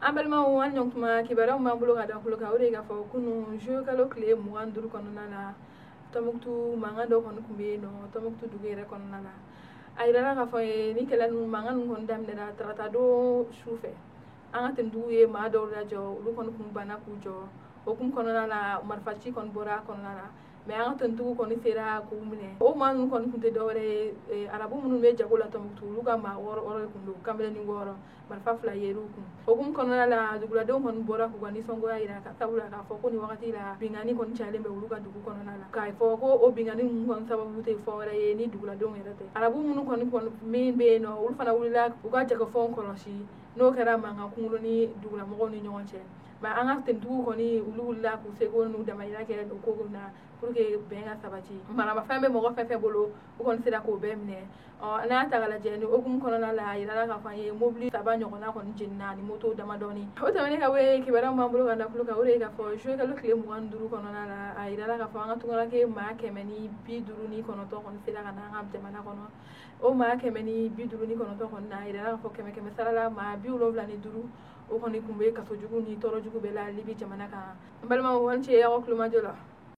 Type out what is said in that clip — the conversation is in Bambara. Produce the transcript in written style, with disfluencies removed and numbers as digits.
an balima wan ɲɔgɔn kuma kibaruyaw m'an bolo ka da kulo kan o de ka fɔ kunu juwe kalo tile 25 kɔnɔna la Tɔnbukutu mankan dɔ kɔni tun bɛ yen nɔ Tɔnbukutu dugu yɛrɛ kɔnɔna la a yirala k'a fɔ ni kɛlɛ ninnu mankan ninnu kɔni daminɛra tarata don su fɛ an ka tentigiw ye maa dɔw lajɔ olu kɔni kun banna k'u jɔ o kun kɔnɔna la marifaci kɔni bɔra a kɔnɔna la mais an ka tentigiw kɔni sera k'u minɛ o maa ninnu kɔni tun tɛ dɔwɛrɛ ye arabu minnu bɛ jago la Tɔnbukutu olu ka maa 6 de tun don kamalenin 6 marifa 2 yer'u kun o kun kɔnɔna la duguladenw kɔni bɔra k'u ka nisɔngoya jira ka sabula k'a fɔ ko nin wagati la bingani kɔni cayalen bɛ olu ka dugu kɔnɔna la k'a fɔ ko o bingani ninnu kɔni sababu tɛ fɔ wɛrɛ ye ni duguladenw yɛrɛ tɛ arabu minnu kɔni min bɛ yen nɔ olu fana wulila u ka jagofɛnw kɔlɔsi n'o kɛra mankan kunkolo ni dugulamɔgɔw ni ɲɔgɔn cɛ mais an ka tentigiw kɔni olu wulila k'u seko n'u damayira kɛ o ko na pour que bɛn ka sabati maramafɛn bɛ mɔgɔ fɛn fɛn bolo u kɔni sera k'o bɛɛ minɛ n'an y'a ta k'a lajɛ ni hukumu kɔnɔna la a yirala k'a fɔ an ye mobili 3 ɲɔgɔnna kɔni jenina ani moto damadɔni o tɛmɛnen ka bɔ yen kibaruya m'an bolo ka da kulo kan o de ye k'a fɔ juwe kalo tile 25 kɔnɔna la a yirala k'a fɔ an ka tunkarake maa 159 kɔni sera ka na an ka jamana kɔnɔ o maa 159 kɔni na a yirala k'a fɔ 100 sarala maa 75 o kɔni kun bɛ kaso jugu ni tɔɔrɔ jugu bɛɛ la Libi jamana kan n balimaw aw ni ce aw ka kulomajɔ la